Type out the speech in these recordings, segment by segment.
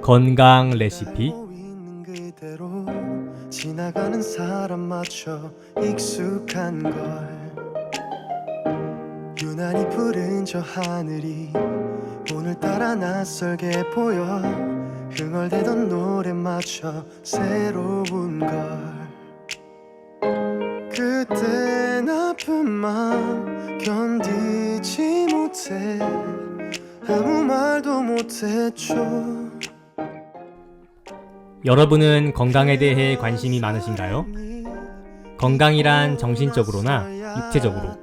건강 레시피. 지나가는 사람마저 익숙한 걸 유난히 푸른 저 하늘이 오늘따라 낯설게 보여 흥얼대던 노래마저 새로운 걸 그땐 아픈 마음 견디지 못해 아무 말도 못했죠. 여러분은 건강에 대해 관심이 많으신가요? 건강이란 정신적으로나 육체적으로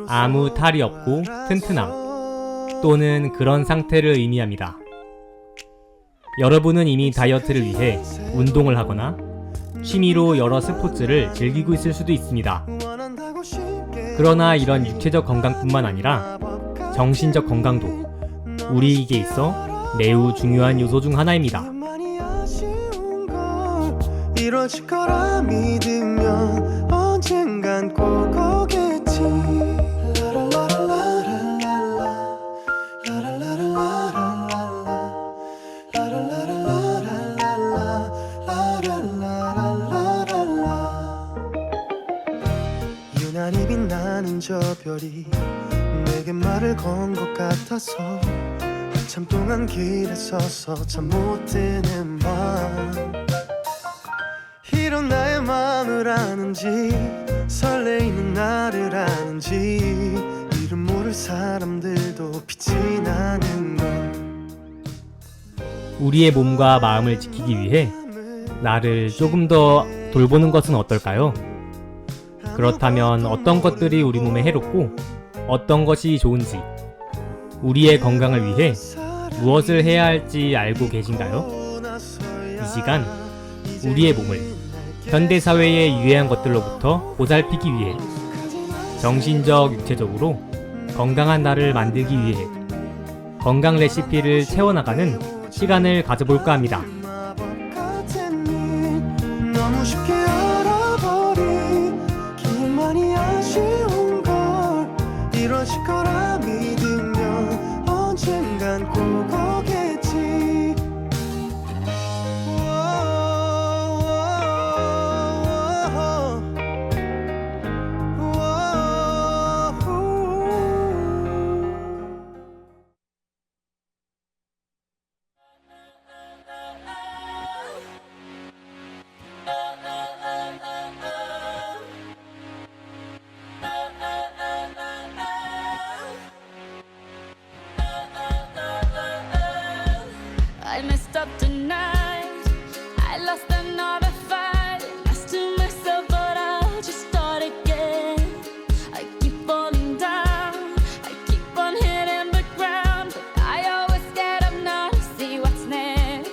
아무 탈이 없고 튼튼함 또는 그런 상태를 의미합니다. 여러분은 이미 다이어트를 위해 운동을 하거나 취미로 여러 스포츠를 즐기고 있을 수도 있습니다. 그러나 이런 육체적 건강뿐만 아니라 정신적 건강도 우리에게 있어 매우 중요한 요소 중 하나입니다. 이뤄질 거라 믿으면 언젠간 꼭 오겠지. 유난히 빛나는 저 별이 내게 말을 건 것 같아서 한참 동안 길에 서서 잠 못 드는 밤 이런 나의 마음을 아는지 설레이는 나를 아는지 이름 모를 사람들도 빛이 나는 걸 우리의 몸과 마음을 지키기 위해 나를 조금 더 돌보는 것은 어떨까요? 그렇다면 어떤 것들이 우리 몸에 해롭고 어떤 것이 좋은지 우리의 건강을 위해 무엇을 해야 할지 알고 계신가요? 이 시간 우리의 몸을 현대사회의 유해한 것들로부터 보살피기 위해 정신적, 육체적으로 건강한 나를 만들기 위해 건강 레시피를 채워나가는 시간을 가져볼까 합니다. 너무 쉽게 알아버리기만이 아쉬운 걸 이뤄질 거라 믿으면 언젠간 꼭 오겠지. I messed up tonight. I lost another fight. Lost to myself, but I'll just start again. I keep falling down. I keep on hitting the ground, but I always get up now to see what's next.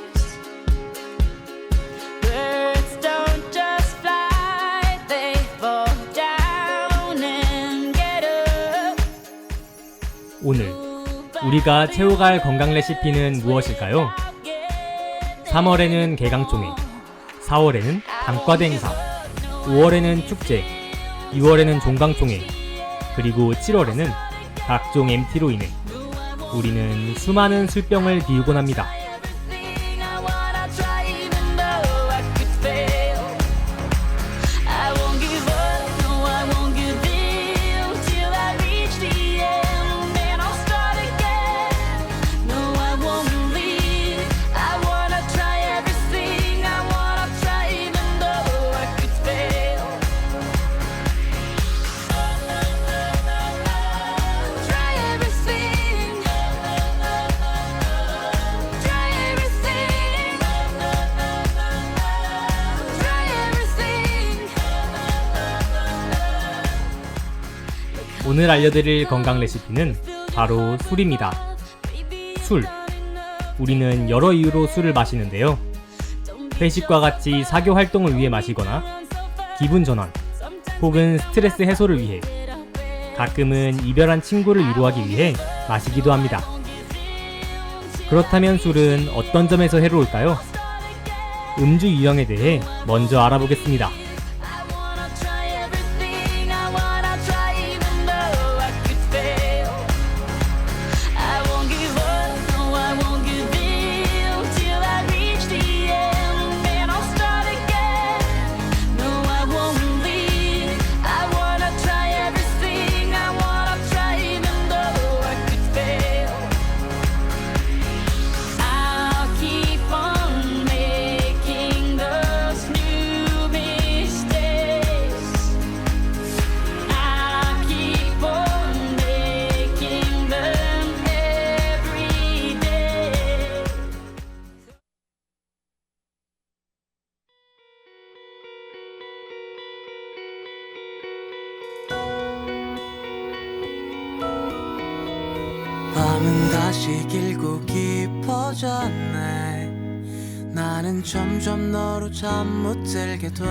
Birds don't just fly, they fall down and get up. 오늘 우리가 채워갈 건강 레시피는 무엇일까요? 3월에는 개강총회, 4월에는 단과대 행사, 5월에는 축제, 6월에는 종강총회, 그리고 7월에는 각종 MT로 인해 우리는 수많은 술병을 비우곤 합니다. Everything I wanna try, even though I could fail. I won't give up, no, I won't give in till I reach the end. Then I'll start again. No, I won't leave. I wanna try everything. I wanna try, even though I could fail. Try everything. Try everything. Try everything. 오늘 알려드릴 건강 레시피는 바로 술입니다. 술. 우리는 여러 이유로 술을 마시는데요. 회식과 같이 사교 활동을 위해 마시거나 기분 전환 혹은 스트레스 해소를 위해 가끔은 이별한 친구를 위로하기 위해 마시기도 합니다. 그렇다면 술은 어떤 점에서 해로울까요? 음주 유형에 대해 먼저 알아보겠습니다. I wanna try everything. I wanna try, even though I could fail. I won't give up, no, I won't give in till 다시 길고 깊어졌네. 나는 점점 너로 잠 못 들게 돼.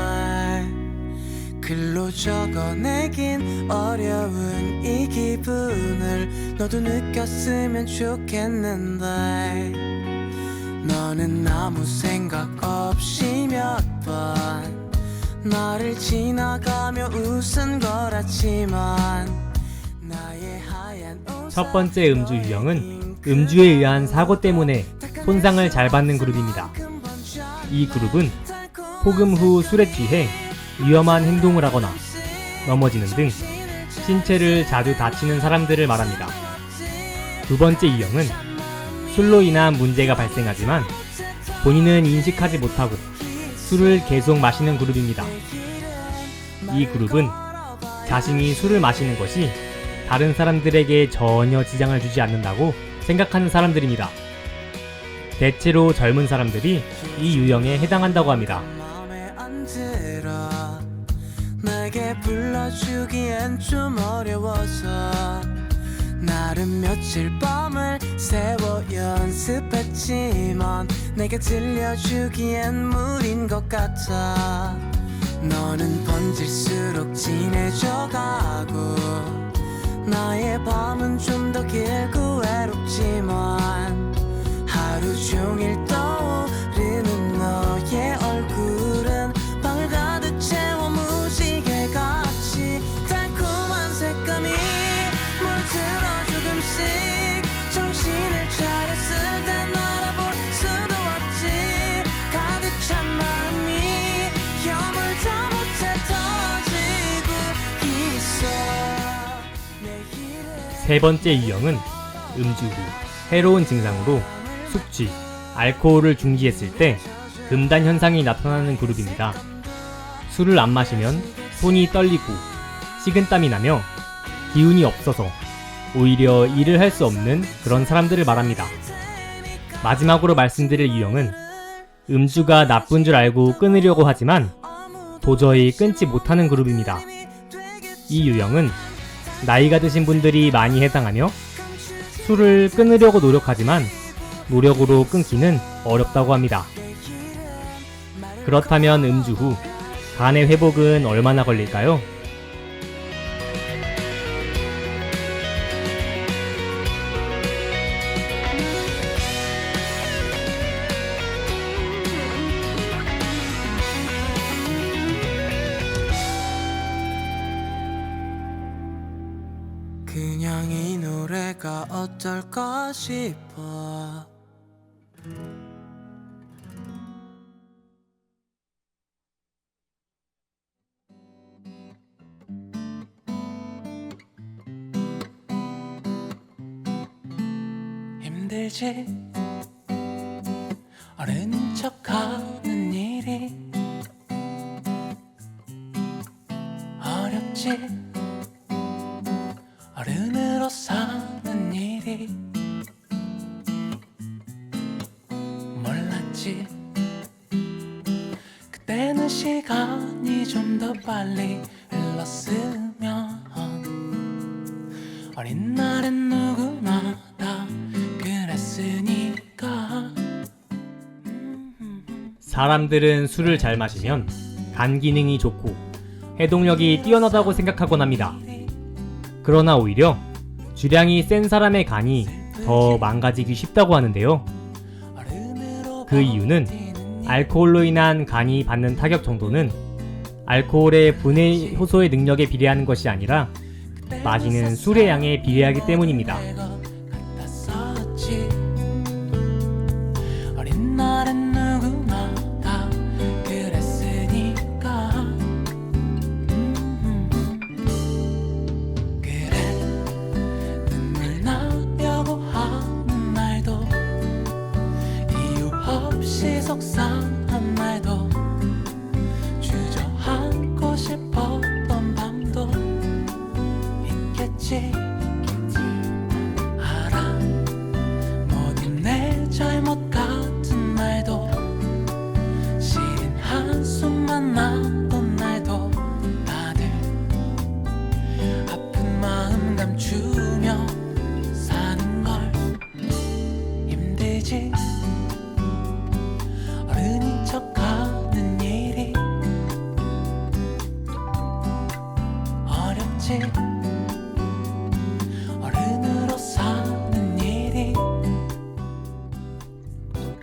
글로 적어내긴 어려운 이 기분을 너도 느꼈으면 좋겠는데, 너는 아무 생각 없이 몇 번 나를 지나가며 웃은 거라지만 나의 하얀 첫 번째 음주 유형은 음주에 의한 사고 때문에 손상을 잘 받는 그룹입니다. 이 그룹은 폭음 후 술에 취해 위험한 행동을 하거나 넘어지는 등 신체를 자주 다치는 사람들을 말합니다. 두 번째 유형은 술로 인한 문제가 발생하지만 본인은 인식하지 못하고 술을 계속 마시는 그룹입니다. 이 그룹은 자신이 술을 마시는 것이 다른 사람들에게 전혀 지장을 주지 않는다고 생각하는 사람들입니다. 대체로 젊은 사람들이 이 유형에 해당한다고 합니다. 내게 불러주기엔 좀 어려워서 나름 며칠 밤을 새워 연습했지만 내게 들려주기엔 무리인 것 같아. 너는 번질수록 진해져가고 나의 밤은 좀 더 길고 외롭지만 하루 종일 떠오르는 너의 얼굴은 방을 가득 채워 무지개같이 달콤한 색감이 물들어 조금씩 정신을 차렸을 땐 알아볼 수도 없지. 가득 찬 마음이 여물다 못해 터지고 있어. 세 번째 유형은 음주 후 해로운 증상으로 숙취, 알코올을 중지했을 때 금단 현상이 나타나는 그룹입니다. 술을 안 마시면 손이 떨리고 식은땀이 나며 기운이 없어서 오히려 일을 할 수 없는 그런 사람들을 말합니다. 마지막으로 말씀드릴 유형은 음주가 나쁜 줄 알고 끊으려고 하지만 도저히 끊지 못하는 그룹입니다. 이 유형은 나이가 드신 분들이 많이 해당하며 술을 끊으려고 노력하지만 노력으로 끊기는 어렵다고 합니다. 그렇다면 음주 후 간의 회복은 얼마나 걸릴까요? 그냥 이 노래가 어떨까 싶어. 힘들지 어른인 척하는 일이 어렵지 어른으로 사는 일이 몰랐지 그때는 시간이 좀 더 빨리 흘렀으면 어린 날엔 누구나 다 그랬으니까. 사람들은 술을 잘 마시면 간 기능이 좋고 해독력이 뛰어나다고 생각하곤 합니다. 그러나 오히려 주량이 센 사람의 간이 더 망가지기 쉽다고 하는데요. 그 이유는 알코올로 인한 간이 받는 타격 정도는 알코올의 분해 효소의 능력에 비례하는 것이 아니라 마시는 술의 양에 비례하기 때문입니다. 어린 날엔 누구나 다 그랬으니까. 그래 눈물 나려고 하는 날도 이유 없이 속상한 날도 주저앉고 싶었던 밤도 있겠지. 알아 모든 내 잘못 같은 날도 시린 한숨만 나던 날도 다들 아픈 마음 감추며 사는 걸.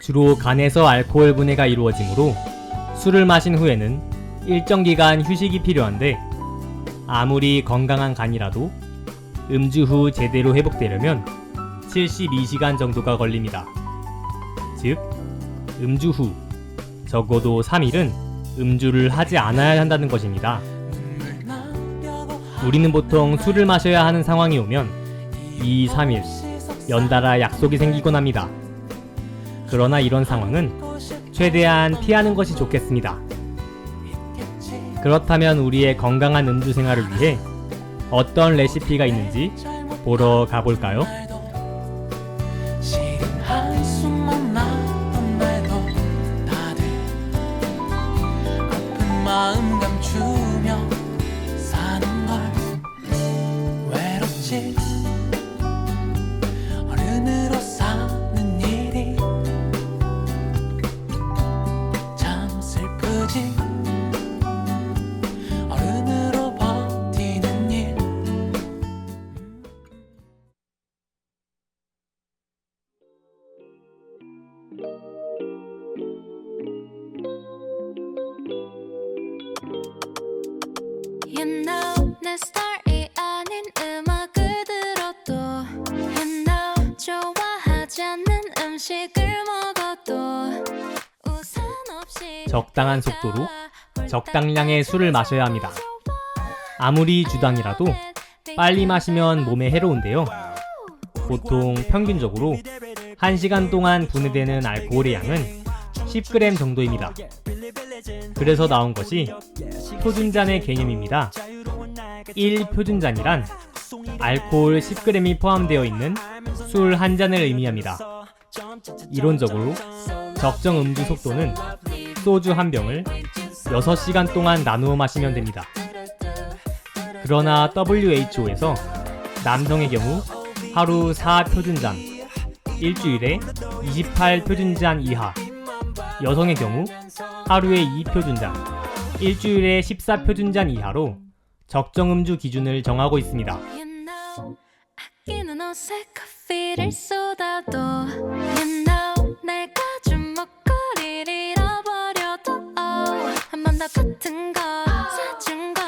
주로 간에서 알코올 분해가 이루어지므로 술을 마신 후에는 일정 기간 휴식이 필요한데 아무리 건강한 간이라도 음주 후 제대로 회복되려면 72시간 정도가 걸립니다. 즉, 음주 후 적어도 3일은 음주를 하지 않아야 한다는 것입니다. 우리는 보통 술을 마셔야 하는 상황이 오면 2, 3일 연달아 약속이 생기곤 합니다. 그러나 이런 상황은 최대한 피하는 것이 좋겠습니다. 그렇다면 우리의 건강한 음주 생활을 위해 어떤 레시피가 있는지 보러 가볼까요? 시린 한숨만 나던 날도 다들 아픈 마음 감추며 사는 걸 외롭지 어른으로 사는 일이 참 슬프지 어른으로 버티는 일 You know 내 스타일이 아닌 음악을 들어도 You know 좋아하지 않는 음식을 먹어도 우산 없이 적당한 속도로 적당량의 술을 마셔야 합니다. 아무리 주당이라도 빨리 마시면 몸에 해로운데요. 보통 평균적으로 1시간 동안 분해되는 알코올의 양은 10g 정도입니다. 그래서 나온 것이 표준잔의 개념입니다. 1표준잔이란 알코올 10g이 포함되어 있는 술 한 잔을 의미합니다. 이론적으로 적정 음주 속도는 소주 한 병을 6시간 동안 나누어 마시면 됩니다. 그러나 WHO에서 남성의 경우 하루 4표준잔, 일주일에 28표준잔 이하, 여성의 경우 하루에 2표준잔, 일주일에 14표준잔 이하로 적정 음주 기준을 정하고 있습니다. You know 아끼는 옷에 커피를 쏟아도 You know 내가 준 목걸이를 잃어버려도 한 번 더 같은 걸 사준 걸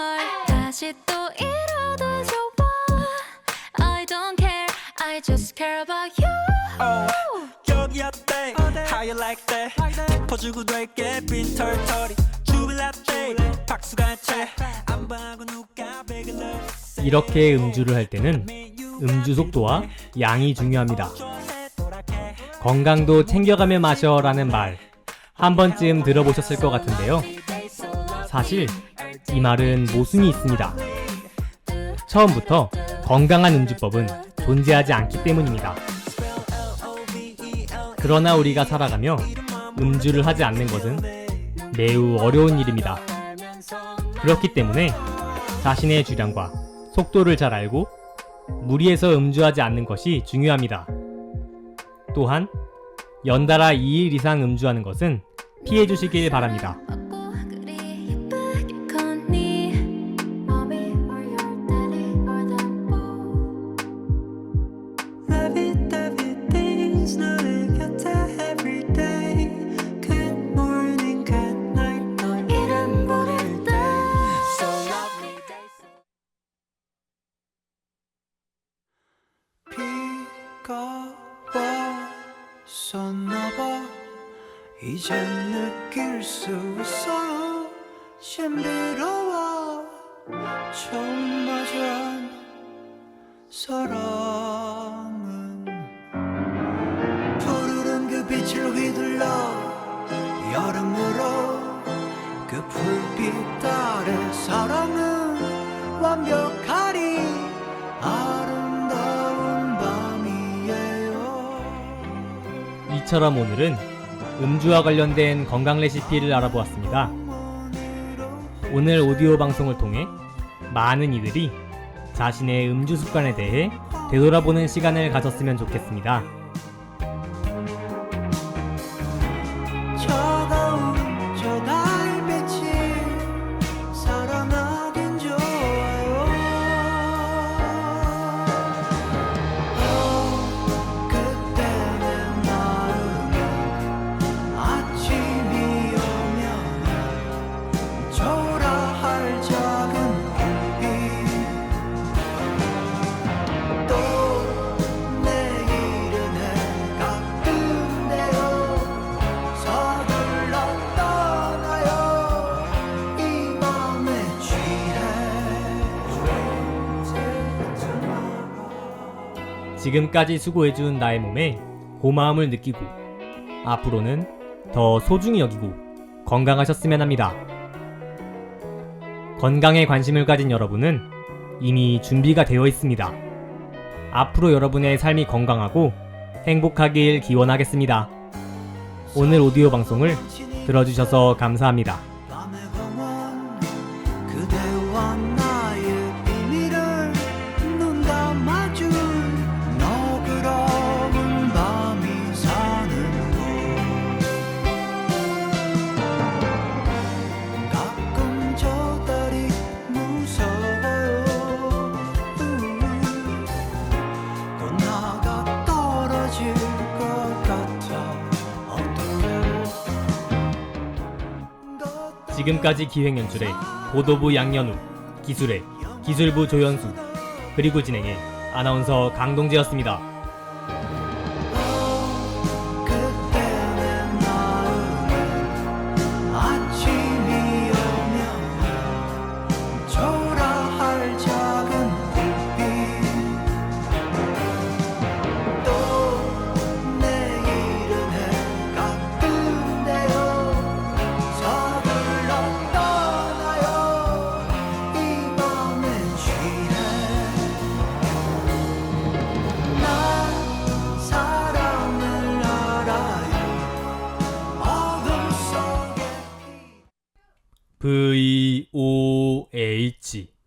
다시 또 잃어도 좋아 I don't care I just care about you 여기 어때? How you like that? 짚어주고 될게 빈 털털이 주빌라떼 박수가 채안 봐고 누가 베글러 이렇게 음주를 할 때는 음주 속도와 양이 중요합니다. 건강도 챙겨가며 마셔라는 말 한 번쯤 들어보셨을 것 같은데요. 사실 이 말은 모순이 있습니다. 처음부터 건강한 음주법은 존재하지 않기 때문입니다. 그러나 우리가 살아가며 음주를 하지 않는 것은 매우 어려운 일입니다. 그렇기 때문에 자신의 주량과 속도를 잘 알고 무리해서 음주하지 않는 것이 중요합니다. 또한 연달아 2일 이상 음주하는 것은 피해 주시길 바랍니다. 먹고 그리 예쁘게 걷니 Mommy or your daddy or them both Lovey-dovey things 너의 곁에 every day Good morning, good night 너 이름 부를 때 So lovely 비가 왔었나봐 이젠 느낄 수 있어요 신비로워 처음 마주한 사랑은 푸르른 그 빛을 휘둘러 여름으로 그 불빛 아래 사랑은 완벽하리 아름다운 밤이에요 이처럼 오늘은 음주와 관련된 건강 레시피를 알아보았습니다. 오늘 오디오 방송을 통해 많은 이들이 자신의 음주 습관에 대해 되돌아보는 시간을 가졌으면 좋겠습니다. 차가운 저 달빛이 살아나긴 좋아요 그때 내 마음은 지금까지 수고해준 나의 몸에 고마움을 느끼고 앞으로는 더 소중히 여기고 건강하셨으면 합니다. 건강에 관심을 가진 여러분은 이미 준비가 되어 있습니다. 앞으로 여러분의 삶이 건강하고 행복하길 기원하겠습니다. 오늘 오디오 방송을 들어주셔서 감사합니다. 밤의 공원 그대와 나의 비밀을 눈 감아줄 너그러운 밤이 사는 곳 가끔 저 달이 무서워요 또 나가 떨어질 것 같아 지금까지 기획연출의 보도부 양현우, 기술의 기술부 조현수, 그리고 진행의 아나운서 강동재였습니다. 그때 내 마음에 아침이 오면 초라할 작은 불빛 또 내일은 해가 뜬대요 서둘러 떠나요 이 밤에 취해 난 사랑을 알아요 어둠 속에 VOH